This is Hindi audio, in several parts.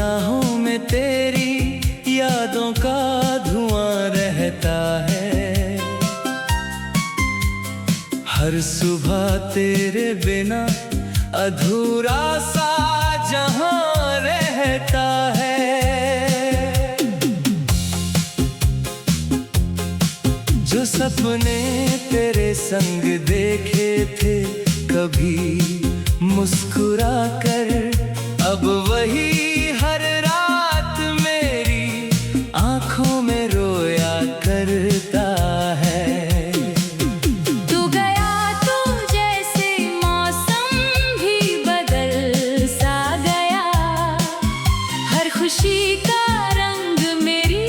निगाहों में तेरी यादों का धुआं रहता है। हर सुबह तेरे बिना अधूरा सा जहां रहता है। जो सपने तेरे संग देखे थे कभी मुस्कुरा कर, अब वही हर रात मेरी आंखों में रोया करता है। तू गया तो जैसे मौसम भी बदल सा गया, हर खुशी का रंग मेरी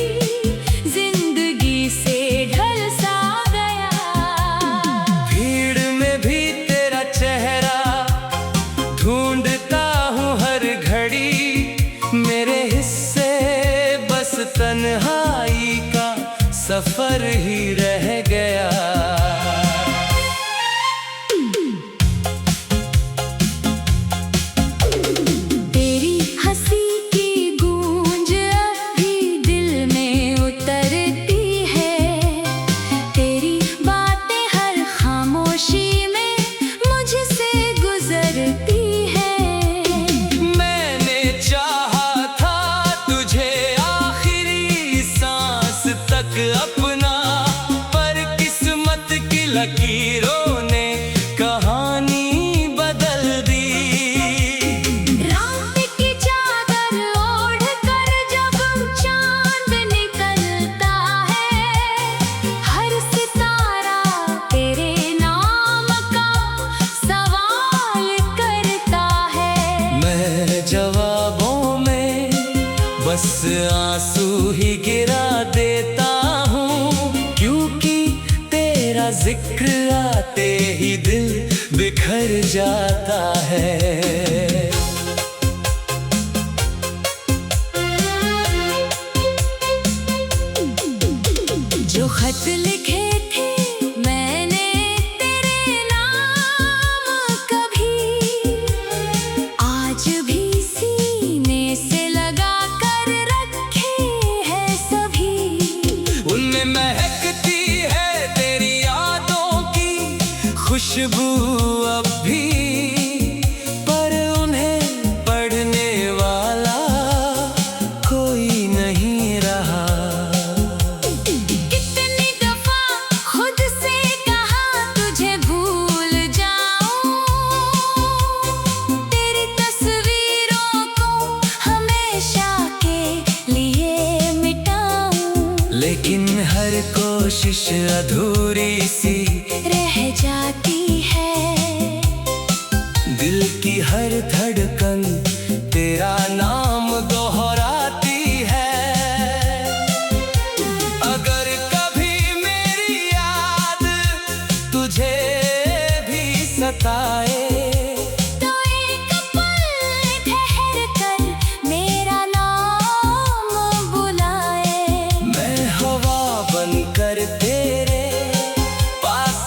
जिंदगी से ढल सा गया। भीड़ में भी तेरा चेहरा ढूंढता हूँ हर घड़ी, मेरे हिस्से बस तन्हाई का सफर ही रह गया। तेरी हंसी की गूंज अभी दिल में उतरती है, तेरी बातें हर खामोशी में मुझसे गुजरती है। मैंने चाहा था तुझे आखिरी सांस तक अपना, पर किस्मत की लकीरों ने कहानी बदल दी। रात की चादर ओढ़ कर जब चांद निकलता है, हर सितारा तेरे नाम का सवाल करता है। मैं जवाबों में बस आंसू ही गिरा देता हूँ, क्योंकि तेरा जिक्र आते ही दिल बिखर जाता है। जो खत लिखे थे मैंने तेरे नाम कभी, आज भी सीने से लगा कर रखे हैं सभी। उनमें महकती है तेरी यादों की खुशबू अब भी, पर उन्हें पढ़ने वाला कोई नहीं रहा। कितनी दफा खुद से कहा तुझे भूल जाऊं, तेरी तस्वीरों को हमेशा के लिए मिटाऊं, लेकिन हर कोशिश अधूरी सी रह जाती है। दिल की हर धड़कन तेरा नाम दोहराती है। अगर कभी मेरी याद तुझे भी सताए, तो एक पल ठहर कर मेरा नाम बुलाए। मैं हवा बनकर तेरे पास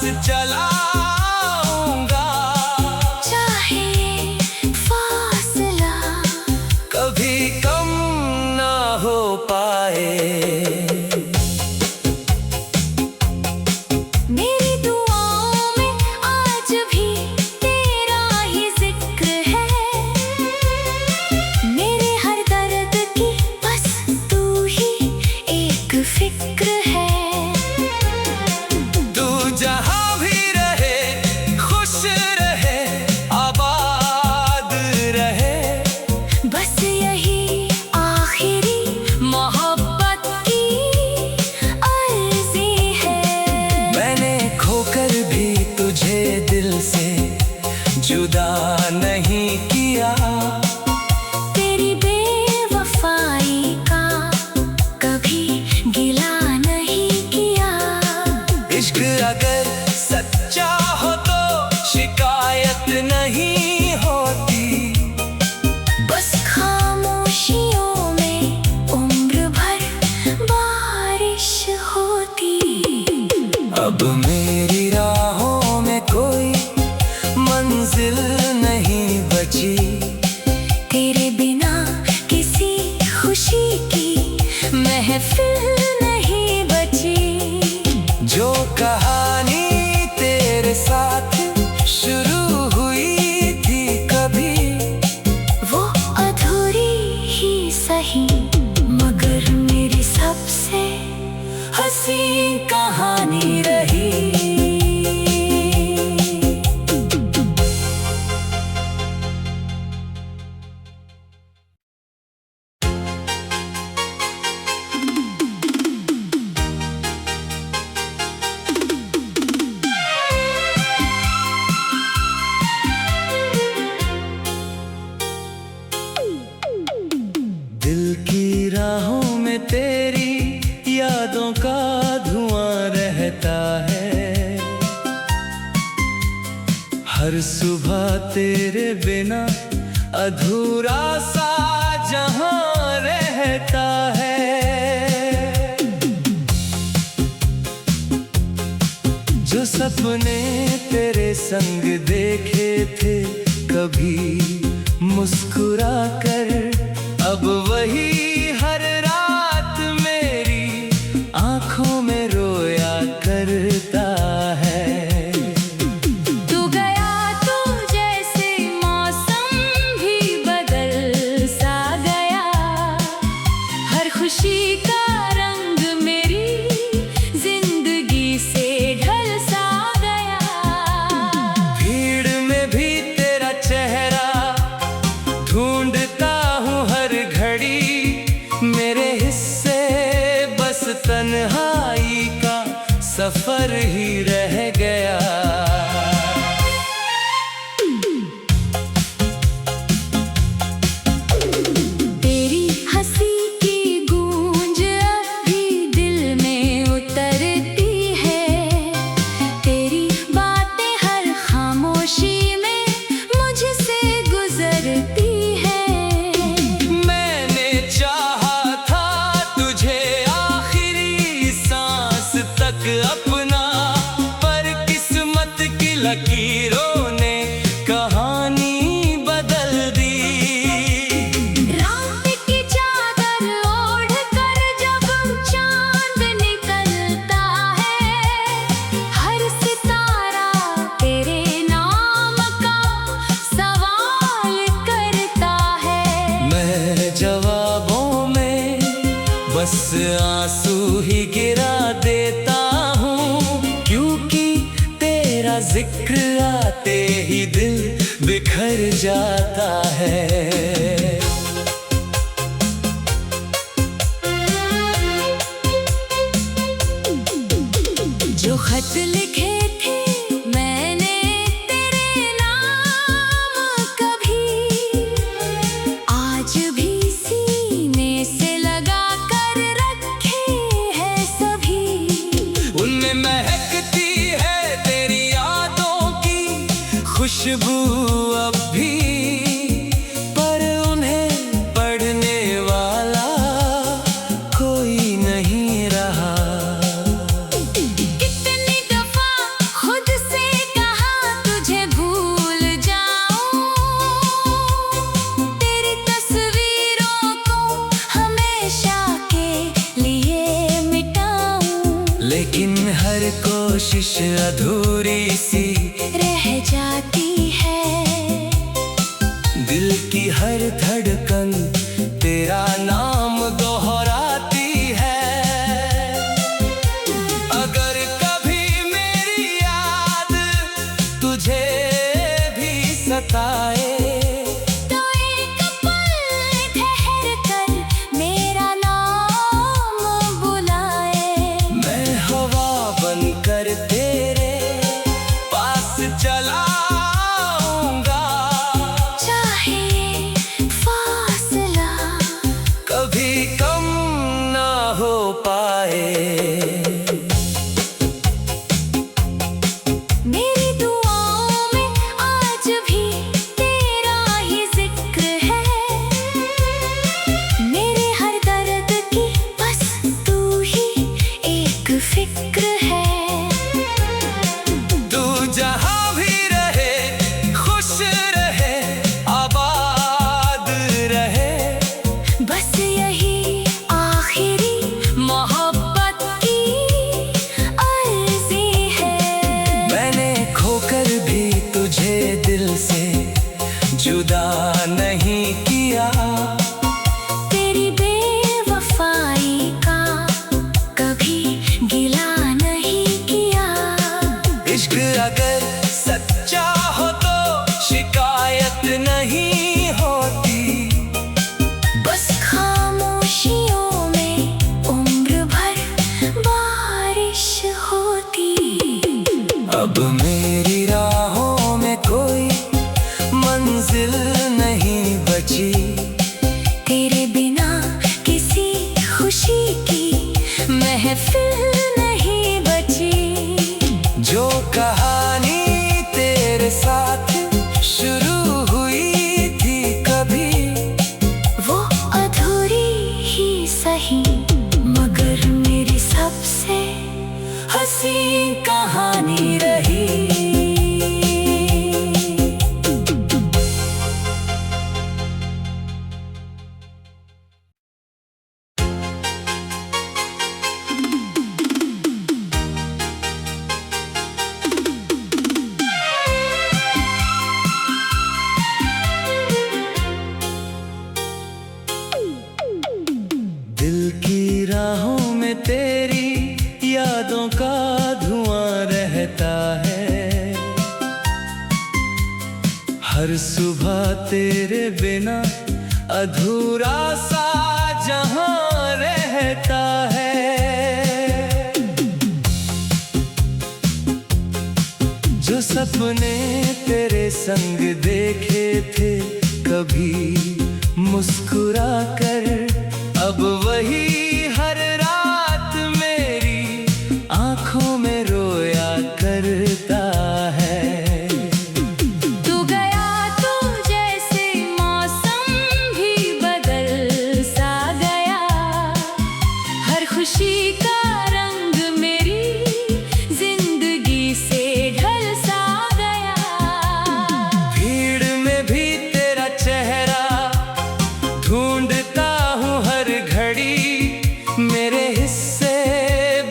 में तेरी यादों का धुआं रहता है। हर सुबह तेरे बिना अधूरा सा जहां रहता है। जो सपने तेरे संग देखे थे कभी मुस्कुरा कर, अब वही हर रात मेरी आंखों में रोया करता है। तू गया तो जैसे मौसम भी बदल सा गया, हर खुशी का रंग मेरी जिंदगी से ढल सा गया। भीड़ में भी तेरा चेहरा ढूंढता हूँ हर घड़ी, मेरे हिस्से बस तन्हाई का सफर ही रह गया। तेरी हंसी की गूंज अभी दिल में उतरती है, तेरी बातें हर खामोशी में मुझसे गुजरती है। मैंने चाहा था तुझे आखिरी सांस तक अपना, पर किस्मत की लकीरों ने कहानी बदल दी। रात की चादर ओढ़ कर जब चांद निकलता है, हर सितारा तेरे नाम का सवाल करता है। मैं जवाबों में बस आंसू ही गिरा देता हूँ, क्योंकि तेरा जिक्र आते ही दिल बिखर जाता है। जो खत लिखे थे मैंने तेरे नाम कभी, आज भी सीने से लगा कर रखे हैं सभी। उनमें महकती है तेरी यादों की खुशबू अब भी, पर उन्हें पढ़ने वाला कोई नहीं रहा। कितनी दफा खुद से कहा तुझे भूल जाऊं, तेरी तस्वीरों को हमेशा के लिए मिटाऊं, लेकिन हर कोशिश अधूरी सी रह जाती है। दिल की हर धड़कन तेरा नाम दोहराती है। अगर कभी मेरी याद तुझे भी सताए, तो एक पल ठहर कर मेरा नाम बुलाए। मैं हवा बनकर तेरे पास चला आऊंगा, चाहे फासला कभी कम ना हो पाए। मेरी दुआओं में आज भी तेरा ही जिक्र है, मेरे हर दर्द की बस तू ही एक फिक्र है। तू जहाँ भी रहे खुश रहे आबाद रहे, बस यही आखिरी मोहब्बत की अर्जी है। मैंने खोकर भी तुझे दिल से जुदा नहीं किया, तेरी बेवफाई का कभी गिला नहीं किया। इश्क अगर सच्चा हो तो शिकायत नहीं होती, बस खामोशियों में उम्र भर बारिश होती। अब मेरी राहों में कोई मंजिल नहीं बची, में तेरी यादों का धुआं रहता है। हर सुबह तेरे बिना अधूरा सा जहां रहता है। जो सपने तेरे संग देखे थे कभी मुस्कुरा कर, अब वही हर रात मेरी आंखों में रोया करता है। तू गया तो जैसे मौसम भी बदल सा गया, हर खुशी का रंग मेरी जिंदगी से ढल सा गया। भीड़ में भी तेरा चेहरा ढूंढता हूँ हर घड़ी, मेरे हिस्से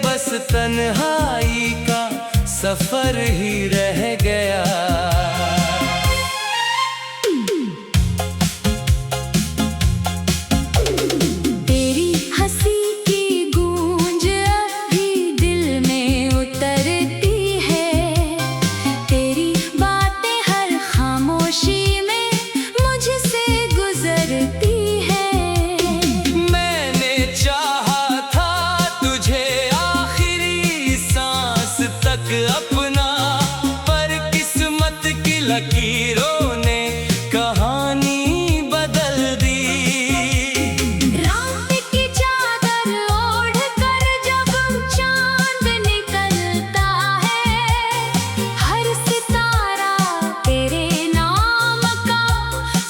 बस तन्हाई का सफर ही रह गया। तेरी हंसी की गूंज अभी दिल में उतरती है, तेरी बातें हर खामोशी में मुझसे गुजरती है। मैंने चाहा था तुझे आखिरी सांस तक अपना, पर किस्मत की लकीरों ने कहानी बदल दी। रात की चादर ओढ़ कर जब चांद निकलता है, हर सितारा तेरे नाम का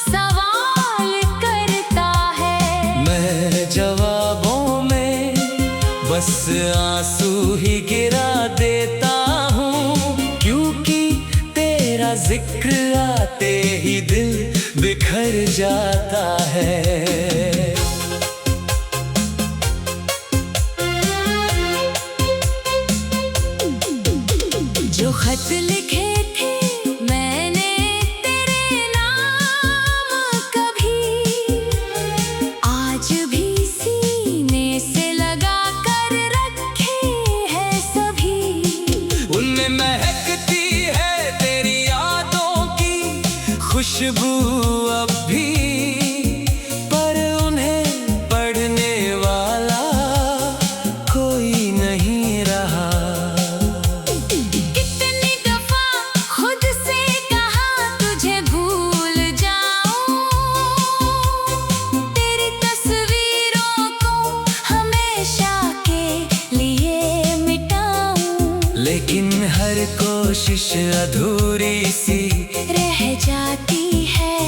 सवाल करता है। मैं जवाबों में बस आंसू ही गिरा देता हूँ, क्योंकि तेरा जिक्र आते ही दिल बिखर जाता है। जो खत लिखे थे मैंने तेरे नाम कभी, आज भी सीने से लगा कर रखे हैं सभी। उनमें महकती है तेरी यादों की खुशबू अब भी, पर उन्हें पढ़ने वाला कोई नहीं रहा। कितनी दफा खुद से कहा तुझे भूल जाऊं, तेरी तस्वीरों को हमेशा के लिए मिटाऊं, लेकिन हर कोशिश अधूरी सी रह जाती है।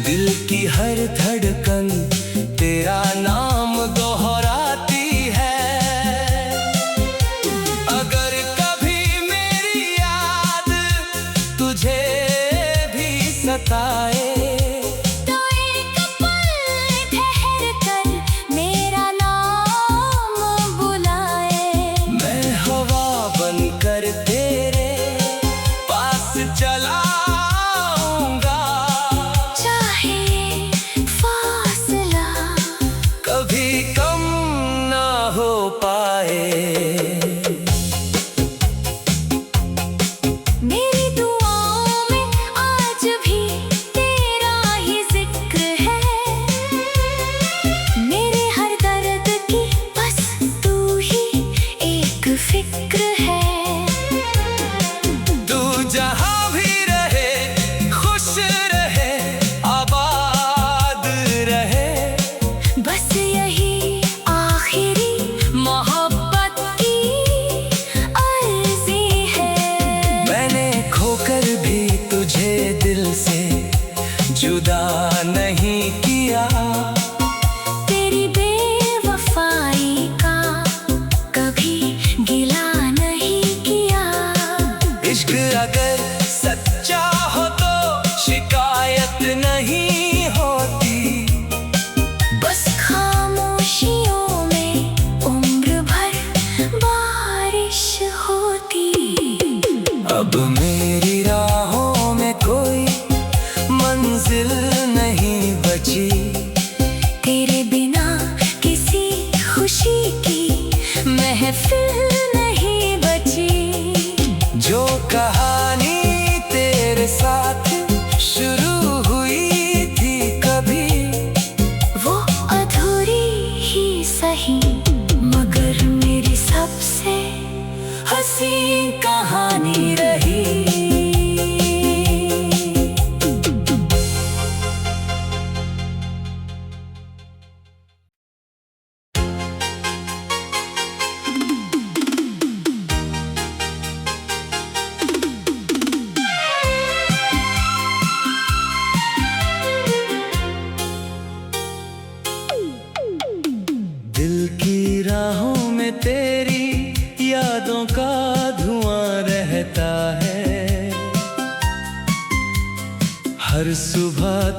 दिल की हर धड़कन तेरा नाम दोहराती है। अगर कभी मेरी याद तुझे भी सताए, तो एक पल ठहर कर मेरा नाम बुलाए। मैं हवा बनकर तेरे पास चला आऊंगा, चाहे फासला कभी कम ना हो पाए। मेरी दुआओं में आज भी तेरा ही जिक्र है, मेरे हर दर्द की बस तू ही एक फिक्र है। तू जहाँ भी रहे खुश रहे आबाद रहे, बस यही आखिरी मोहब्बत की अर्जी है। मैंने खोकर भी तुझे दिल से जुदा नहीं किया, तेरी बेवफाई का कभी गिला नहीं किया। इश्क अगर सच्चा हो तो शिकायत नहीं होती, बस खामोशियों में उम्र भर बारिश होती। अब मेरी राहों में कोई मंजिल नहीं बची,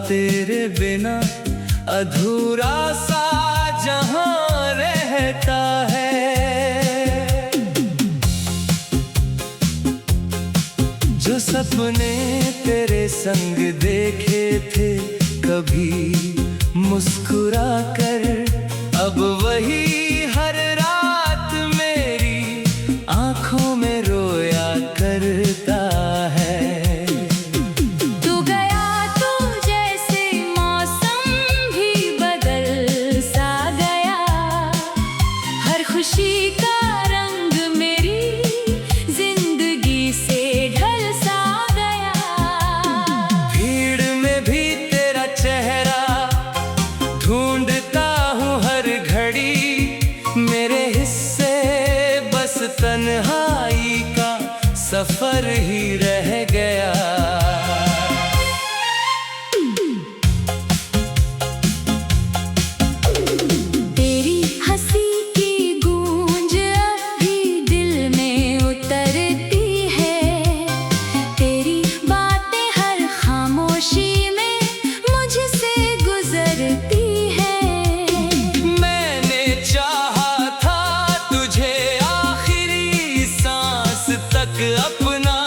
तेरे बिना अधूरा सा जहां रहता है। जो सपने तेरे संग देखे थे कभी मुस्कुरा कर, अब वही हर रात मेरी आंखों में रोया करता है। तू गया तो जैसे मौसम भी बदल सा गया, हर खुशी का रंग मेरी जिंदगी से ढल सा गया। भीड़ में भी तेरा चेहरा ढूंढता हूँ हर घड़ी, मेरे हिस्से बस तन्हाई का सफर ही रह गया। तेरी हंसी की गूंज अब भी दिल में उतरती है, तेरी बातें हर खामोशी में मुझसे गुजरती है। मैंने चाहा था तुझे आखिरी सांस तक अपना,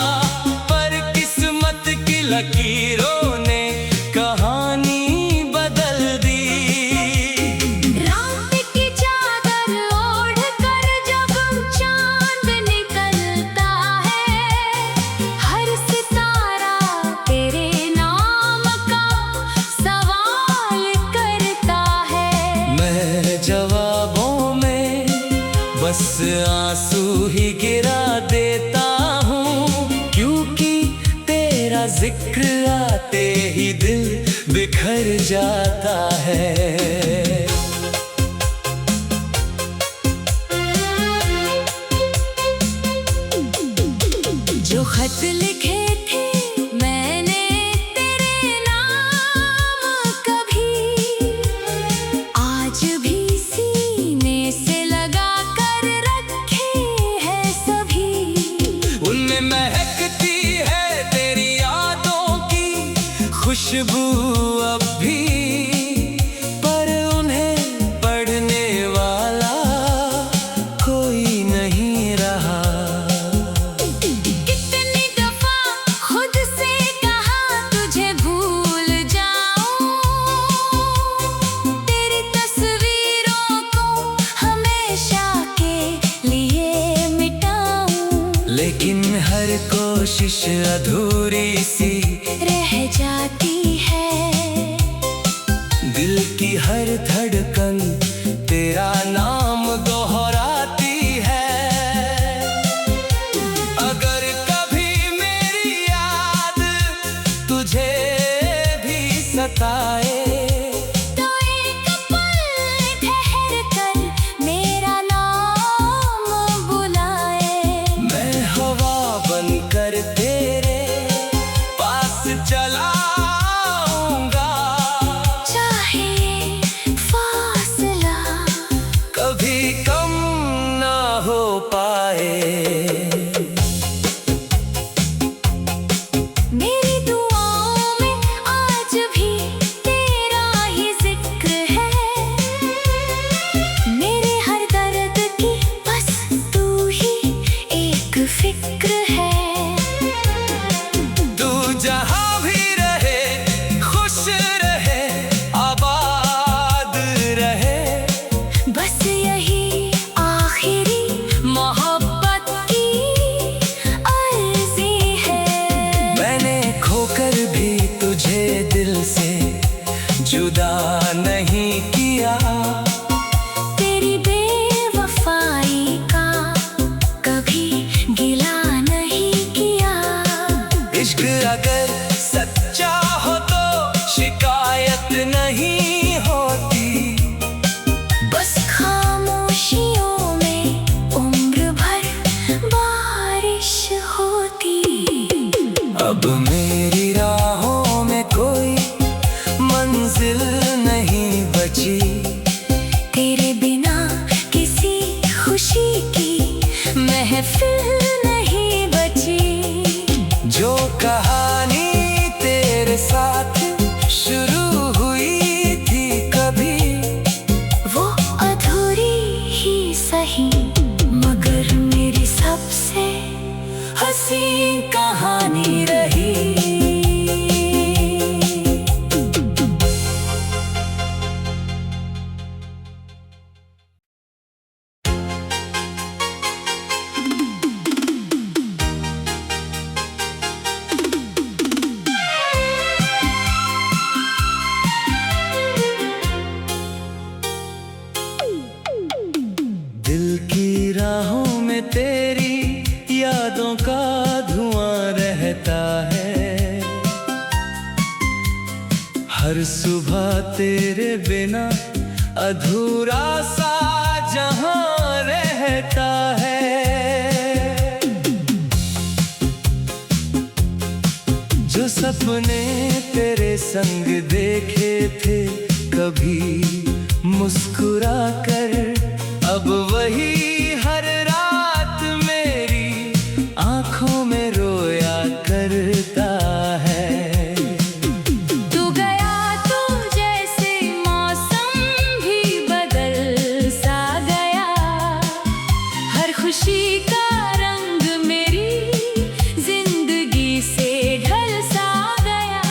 पर किस्मत की लकीरों ने कहानी बदल दी। रात की चादर ओढ़ कर जब चांद निकलता है, हर सितारा तेरे नाम का सवाल करता है। मैं जवाबों में बस आंसू ही गिरा देता हूँ, क्योंकि तेरा जिक्र आते ही दिल बिखर जाता है। जो खत लिखे थे मैंने तेरे नाम कभी, आज भी सीने से लगा कर रखे हैं सभी। उनमें महकती है तेरी यादों की खुशबू अब भी, पर उन्हें पढ़ने वाला कोई नहीं रहा। कितनी दफा खुद से कहा तुझे भूल जाऊं, तेरी तस्वीरों को हमेशा के लिए मिटाऊं, लेकिन हर कोशिश अधूरी सी रह जाती है। दिल की हर धड़कन तेरा नाम दोहराती है। अगर कभी मेरी याद तुझे भी सताए, तो एक पल ठहर कर मेरा नाम बुलाए। मैं हवा बनकर तेरे पास चला आऊंगा, चाहे फासला कभी कम ना हो पाए। मेरी दुआओं में आज भी तेरा ही जिक्र है, मेरे हर दर्द की बस तू ही एक फिक्र है। तू जहां भी रहे खुश रहे आबाद रहे, बस यही आखिरी मोहब्बत की अर्जी है। मैंने खोकर भी तुझे दिल से जुदा नहीं किया, तेरी बेवफाई का कभी गिला नहीं किया। इश्क अगर सच्चा हो तो शिकायत नहीं होती, बस खामोशियों में उम्र भर बारिश होती। अब मेरी राहों में कोई मंजिल नहीं बची, तेरे बिना किसी खुशी की महफिल नहीं बची। जो कहानी तेरे साथ शुरू हर सुबह तेरे बिना अधूरा सा जहां रहता है। जो सपने तेरे संग देखे थे कभी मुस्कुरा कर, अब वही हर रात मेरी आंखों में रोया करता है। तू गया तो जैसे मौसम भी बदल सा गया, हर खुशी का रंग मेरी जिंदगी से ढल सा गया।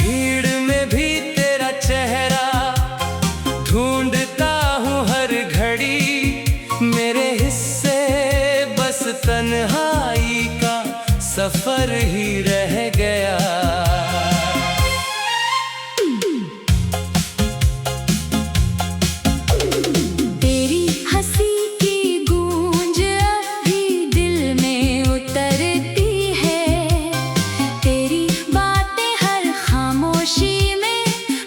भीड़ में भी तेरा चेहरा ढूंढता हूँ हर घड़ी, मेरे हिस्से बस तन्हाई का सफर ही रह गया। तेरी हंसी की गूंज अभी दिल में उतरती है, तेरी बातें हर खामोशी में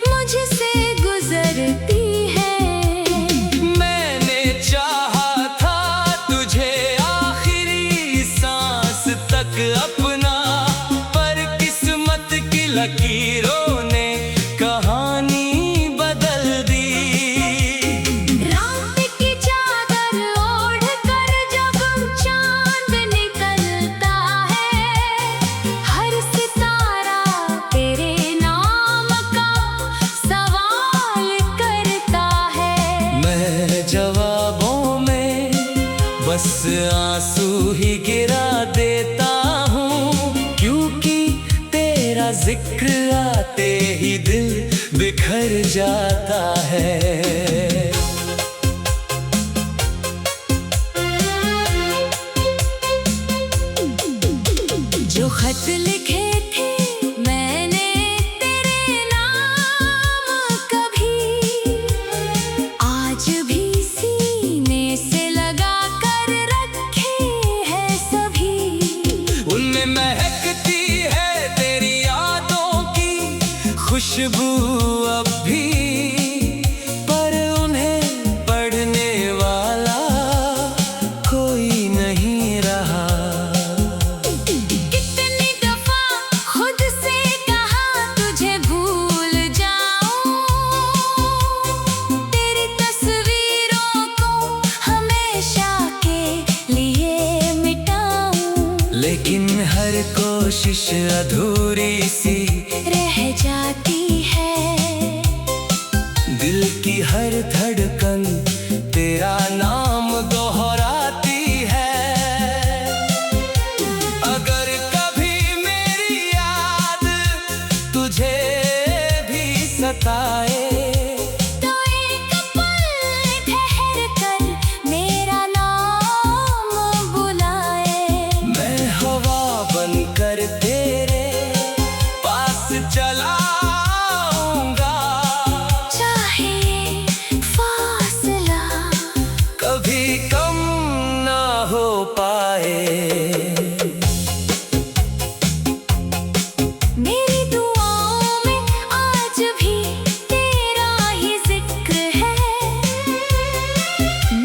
मुझसे गुजरती है। मैंने चाहा था तुझे आखिरी सांस तक अपना, पर किस्मत की लकीरों ने कहानी बदल दी। रात की चादर ओढ़ कर जब चांद निकलता है, हर सितारा तेरे नाम का सवाल करता है। मैं जवाबों में बस आंसू ही गिरा देता हूँ, क्योंकि तेरा जिक्र आते ही दिल बिखर जाता है। जो खत लिखे थे मैंने तेरे नाम कभी, आज भी सीने से लगा कर रखे हैं सभी। उनमें महकती है तेरी यादों की खुशबू अब भी, पर उन्हें पढ़ने वाला कोई नहीं रहा। कितनी दफा खुद से कहा तुझे भूल जाऊं, तेरी तस्वीरों को हमेशा के लिए मिटाऊं, लेकिन हर कोशिश अधूरी सी रह जाती है। दिल की हर धड़कन तेरा नाम दोहराती है। अगर कभी मेरी याद तुझे भी सताए, तो एक पल ठहर कर मेरा नाम बुलाए। मैं हवा बनकर तेरे पास चला आऊंगा, चाहे फासला कभी कम ना हो पाए। मेरी दुआओं में आज भी तेरा ही जिक्र है,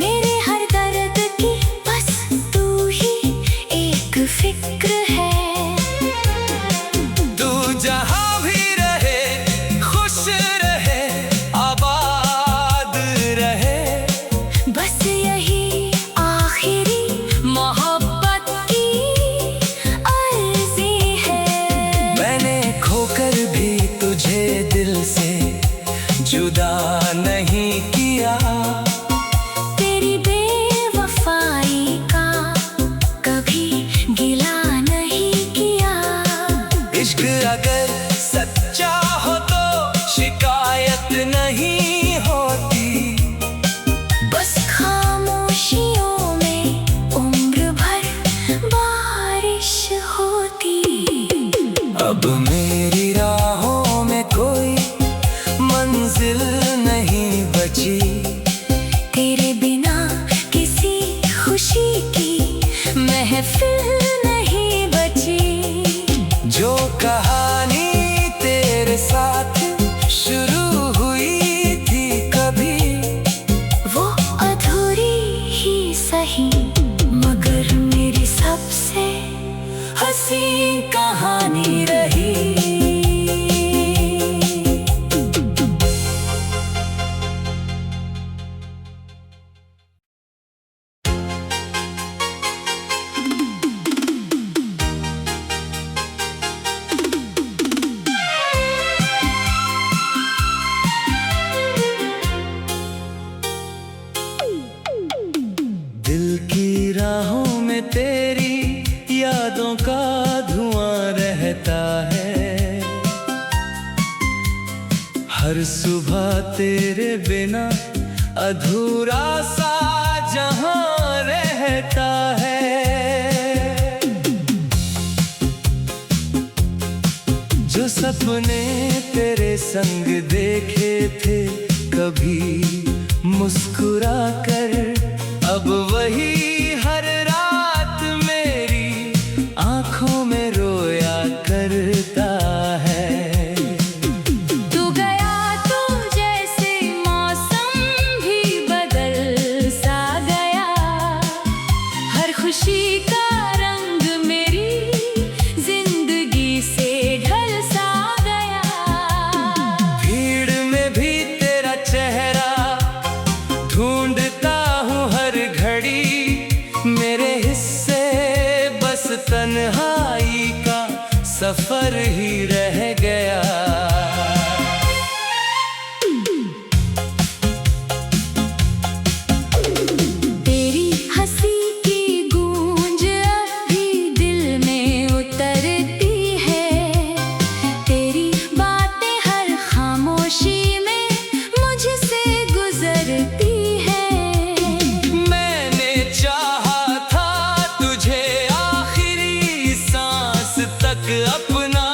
मेरे हर दर्द की बस तू ही एक फिक्र है। तू जहां भी रहे खुश रहे आबाद रहे, बस यही आखिरी मोहब्बत की अर्जी है। मैंने खोकर भी तुझे दिल से जुदा नहीं किया, तेरी बेवफाई का कभी गिला नहीं किया। इश्क अगर सच्चा हो तो शिकायत नहीं होती, बस खामोशियों में उम्र भर बारिश होती। अब मेरी राहों में कोई मंजिल नहीं बची, तेरे बिना किसी खुशी की महफिल नहीं बची। जो कहानी तेरे साथ हर सुबह तेरे बिना अधूरा सा जहां रहता है। जो सपने तेरे संग देखे थे कभी मुस्कुरा कर, अब वही हर रात मेरी आंखों में रोया करता है। तू गया तो जैसे मौसम भी बदल सा गया, हर खुशी का रंग मेरी जिंदगी से ढल सा गया। भीड़ में भी तेरा चेहरा ढूंढता हूँ हर घड़ी, मेरे हिस्से बस तन्हाई का सफर ही रह गया। तेरी हंसी की गूंज अभी दिल में उतरती है, तेरी बातें हर खामोशी में मुझसे गुजरती है। मैंने चाहा था तुझे आखिरी सांस तक अपना,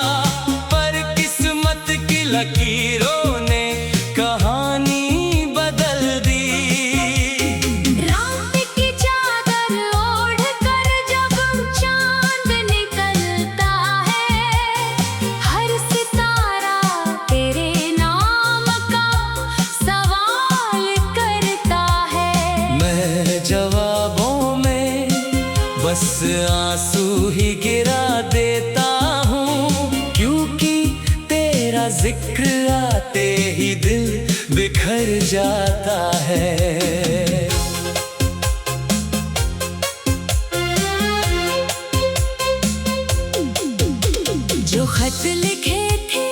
पर किस्मत की लकीरों ने कहानी बदल दी। रात की चादर ओढ़ कर जब चांद निकलता है, हर सितारा तेरे नाम का सवाल करता है। मैं जवाबों में बस आंसू ही गिरा देता हूँ, क्योंकि तेरा जिक्र आते ही दिल बिखर जाता है। जो खत लिखे थे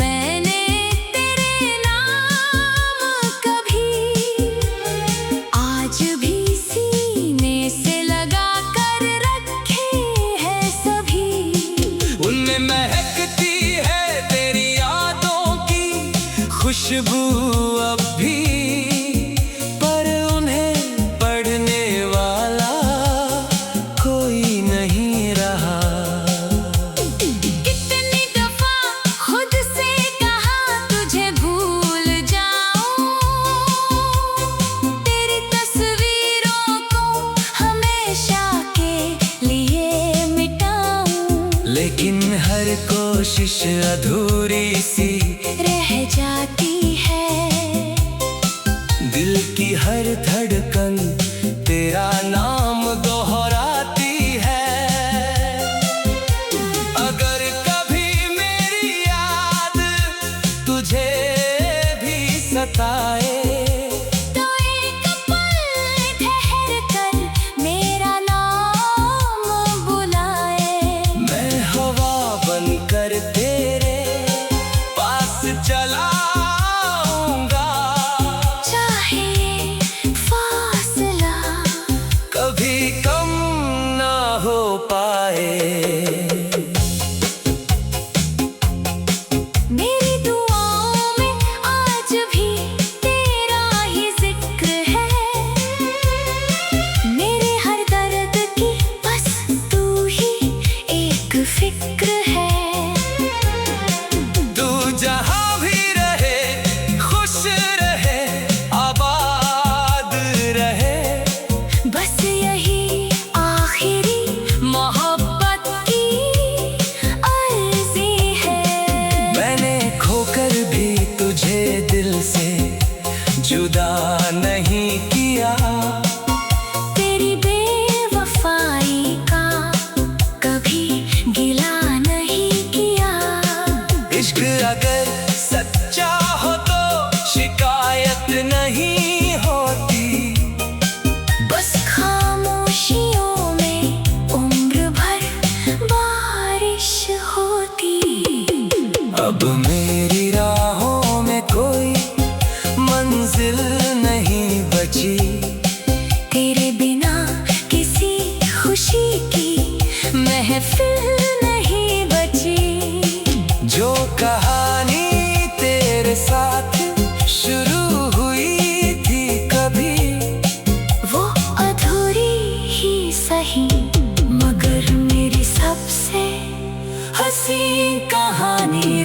मैंने तेरे नाम कभी, आज भी सीने से लगा कर रखे हैं सभी। उनमें महकती है तेरी यादों की खुशबू अब भी, पर उन्हें पढ़ने वाला कोई नहीं रहा। कितनी दफा खुद से कहा तुझे भूल जाऊं, तेरी तस्वीरों को हमेशा के लिए मिटाऊं, लेकिन हर कोशिश अधूरी सी रह जाती है। दिल की हर धड़कन तेरा नाम दोहराती है। अगर कभी मेरी याद तुझे भी सताए, तो एक पल ठहर कर मेरा नाम बुलाए। मैं हवा बनकर तेरे पास चला आऊंगा, चाहे फासला कभी कम ना हो पाए। मेरी दुआओं में आज भी तेरा ही जिक्र है, मेरे हर दर्द की बस तू ही एक फिक्र है। तू जहां भी रहे खुश रहे आबाद रहे, बस यही आखिरी मोहब्बत की अर्जी है। मैंने खोकर भी तुझे दिल से जुदा नहीं किया, तेरी बेवफाई का कभी गिला नहीं किया। इश्क अगर सच्चा हो तो शिकायत नहीं होती, बस खामोशियों में उम्र भर बारिश होती। अब मेरी राहों में कोई मंजिल नहीं बची, तेरे बिना किसी खुशी की महफिल नहीं बची। जो कहानी तेरे साथ कहानी